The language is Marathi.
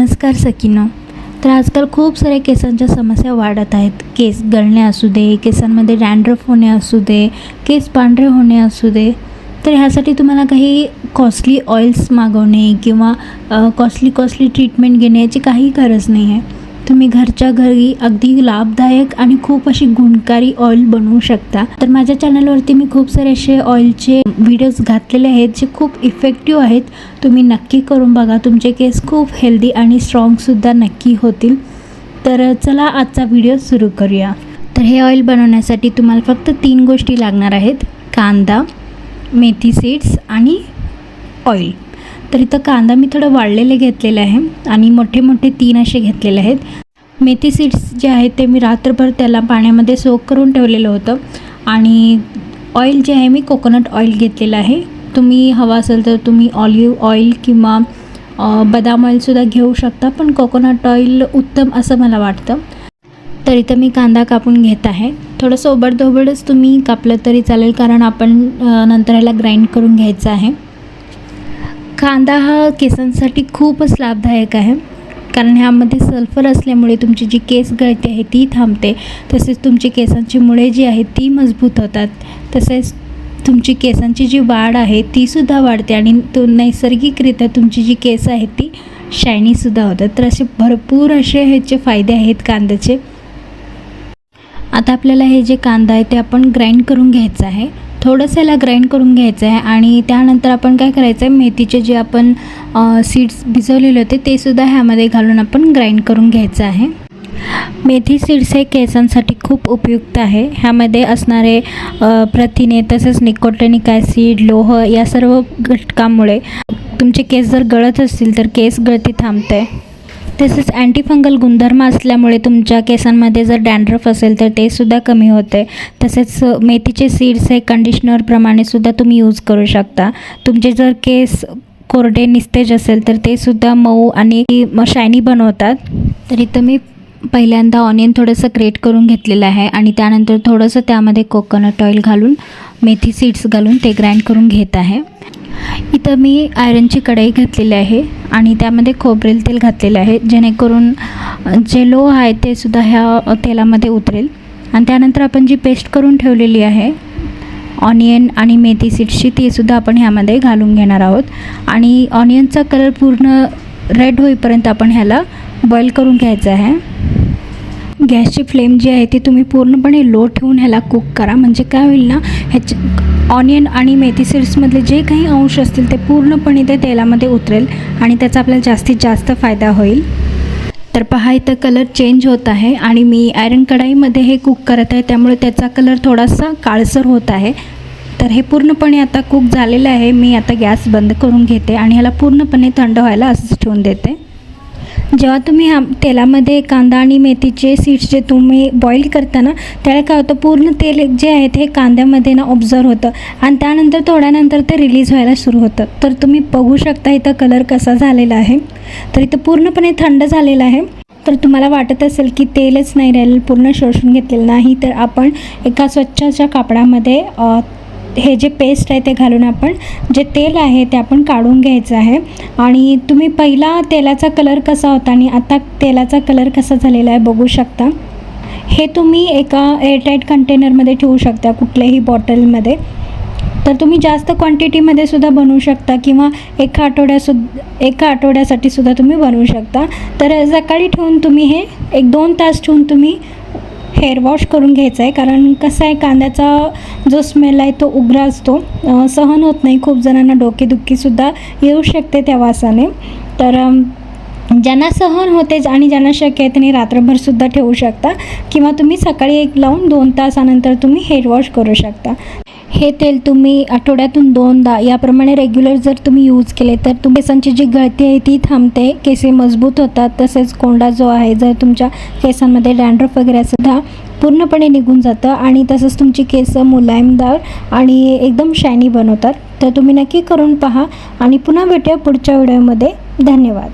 नमस्कार सखीनो. तर आजकाल खूप साऱ्या केसांच्या समस्या वाढत आहेत. केस गळणे असू दे, केसांमध्ये डॅन्ड्रफ होणे असू दे, केस पांढरे होणे असू दे. तर ह्यासाठी तुम्हाला काही कॉस्टली ऑइल्स मागवणे किंवा कॉस्टली ट्रीटमेंट घेणे याची काही गरज नाही आहे. तुम्ही घरच्या घरी अगदी लाभदायक आणि खूप अशी गुणकारी ऑइल बनवू शकता. तर माझ्या चॅनलवरती मी खूप सारे असे ऑइलचे व्हिडिओज घातलेले आहेत जे खूप इफेक्टिव्ह आहेत. तुम्ही नक्की करून बघा. तुमचे केस खूप हेल्दी आणि स्ट्रॉंगसुद्धा नक्की होतील. तर चला आजचा व्हिडिओ सुरू करूया. तर हे ऑइल बनवण्यासाठी तुम्हाला फक्त 3 गोष्टी लागणार आहेत: कांदा, मेथी सीड्स आणि ऑइल. तर इथं कांदा मी थोडं वाळलेले घेतलेले आहे आणि मोठे मोठे 3 असे घेतलेले आहेत. मेथी सीड्स जे आहेत ते मी रात्रभर त्याला पाण्यामध्ये सोक करून ठेवलेलं होतं. आणि ऑइल जे आहे मी कोकोनट ऑइल घेतलेलं आहे. तुम्ही हवा असेल तर तुम्ही ऑलिव्ह ऑइल किंवा बदाम ऑइलसुद्धा घेऊ शकता, पण कोकोनट ऑइल उत्तम असं मला वाटतं. तर इथं मी कांदा कापून घेत आहे. थोडंसं ओबडधोबडच तुम्ही कापलं तरी चालेल, कारण आपण नंतर ह्याला ग्राइंड करून घ्यायचं आहे. कांदा हा केसांसाठी खूपच लाभदायक आहे, कारण ह्यामध्ये सल्फर असल्यामुळे तुमची जी केस गळती आहे ती थांबते. तसेच तुमची केसांची मुळे जी आहेत ती मजबूत होतात. तसेच तुमची केसांची जी वाढ आहे तीसुद्धा वाढते आणि नैसर्गिकरित्या तुमची जी केस आहेत ती शायनीसुद्धा होतात. तर असे भरपूर असे ह्याचे फायदे आहेत कांद्याचे. आता आपल्याला हे जे कांदा आहे ते आपण ग्राइंड करून घ्यायचं आहे. थोडंसं याला ग्राइंड करून घ्यायचं आहे आणि त्यानंतर आपण काय करायचं आहे, मेथीचे जे आपण सीड्स भिजवलेले होते ते सुद्धा ह्यामध्ये घालून आपण ग्राइंड करून घ्यायचं आहे. मेथी सीड्स हे केसांसाठी खूप उपयुक्त आहे. ह्यामध्ये असणारे प्रथिने तसेच निकोटिनिक ॲसिड, लोह या सर्व घटकांमुळे तुमचे केस जर गळत असतील तर केस गळती थांबते. तसेच अँटीफंगल गुणधर्म असल्यामुळे तुमच्या केसांमध्ये जर डॅन्ड्रफ असेल तर ते सुद्धा कमी होते. तसेच मेथीचे सीड्स हे कंडिशनरप्रमाणे सुद्धा तुम्ही यूज करू शकता. तुमचे जर केस कोरडे निस्तेज असेल तर ते सुद्धा मऊ आणि शायनी बनवतात. तर इथं मी पहिल्यांदा ऑनियन थोडंसं ग्रेट करून घेतलेलं आहे आणि त्यानंतर थोडंसं त्यामध्ये कोकोनट ऑइल घालून मेथी सीड्स घालून ते ग्राइंड करून घेत आहे. इथं मी आयरनची कढई घातलेली आहे आणि त्यामध्ये खोबरेल तेल घातलेलं आहे, जेणेकरून जे लोह आहे ते सुद्धा ह्या तेलामध्ये उतरेल. आणि त्यानंतर आपण जी पेस्ट करून ठेवलेली आहे ऑनियन आणि मेथी सीड्सची तीसुद्धा आपण ह्यामध्ये घालून घेणार आहोत. आणि ऑनियनचा कलर पूर्ण रेड होईपर्यंत आपण ह्याला बॉईल करून घ्यायचं आहे. गॅसची फ्लेम जी आहे ती तुम्ही पूर्णपणे लो ठेवून ह्याला कुक करा. म्हणजे काय होईल ना, ह्याचे ऑनियन आणि मेथी सीड्समधले जे काही अंश असतील ते पूर्णपणे ते तेलामध्ये उतरेल आणि त्याचा आपल्याला जास्तीत जास्त फायदा होईल. तर पहा, इथं कलर चेंज होत आहे आणि मी आयरन कढाईमध्ये हे कुक करत आहे, त्यामुळे त्याचा कलर थोडासा काळसर होत आहे. तर हे पूर्णपणे आता कुक झालेलं आहे. मी आता गॅस बंद करून घेते आणि ह्याला पूर्णपणे थंड व्हायला असंच ठेवून देते. जेव्हा तुम्ही तेलामध्ये कांदा आणि मेथीचे सीड्स जे तुम्ही बॉईल करता ना, त्याला काय होतं, पूर्ण तेल जे आहे ते कांद्यामध्ये ना ऑब्झर्व होतं आणि त्यानंतर थोड्यानंतर ते रिलीज व्हायला सुरू होतं. तर तुम्ही बघू शकता इथं कलर कसा झालेला आहे. तर इथं पूर्णपणे थंड झालेलं आहे. तर तुम्हाला वाटत असेल की तेलच नाही राहिलं, पूर्ण शोषून घेतलेलं नाही, तर आपण एका स्वच्छ अशा कापडामध्ये हे जे पेस्ट आहे ते घालून आपण जे तेल आहे ते आपण काढून घ्यायचं आहे. आणि तुम्ही पहिला तेलाचा कलर कसा होता आणि आता तेलाचा कलर कसा झालेला आहे बघू शकता. हे तुम्ही एका एअरटाईट कंटेनरमध्ये ठेवू शकता, कुठल्याही बॉटलमध्ये. तर तुम्ही जास्त क्वांटिटीमध्ये सुद्धा बनवू शकता किंवा एका आठवड्यासाठी सुद्धा तुम्ही बनवू शकता. तर सकाळी ठेवून तुम्ही हे 1-2 तास ठेवून तुम्ही हेअर वॉश करून घ्यायचं आहे. कारण कसं आहे, कांद्याचा जो स्मेल आहे तो उग्र असतो, सहन होत नाही. खूप जणांना डोकेदुखीसुद्धा येऊ शकते त्या वासाने. तर ज्यांना सहन होते आणि ज्यांना शक्य आहे त्यांनी रात्रभरसुद्धा ठेवू शकता किंवा तुम्ही सकाळी एक लावून 2 तासानंतर तुम्ही हेअर वॉश करू शकता. हे तेल तुम्ही आठवड्यातून 2दा याप्रमाणे रेग्युलर जर तुम्ही यूज केले तर केसांची जी गळती आहे ती थांबते, केसे मजबूत होतात. तसेच कोंडा जो आहे, जर तुमच्या केसांमध्ये डॅन्ड्रफ वगैरे सुद्धा पूर्णपणे निघून जातं आणि तसंच तुमची केस मुलायमदार आणि एकदम शायनी बनवतात. तर तुम्ही नक्की करून पहा आणि पुन्हा भेटूया पुढच्या व्हिडिओमध्ये. धन्यवाद.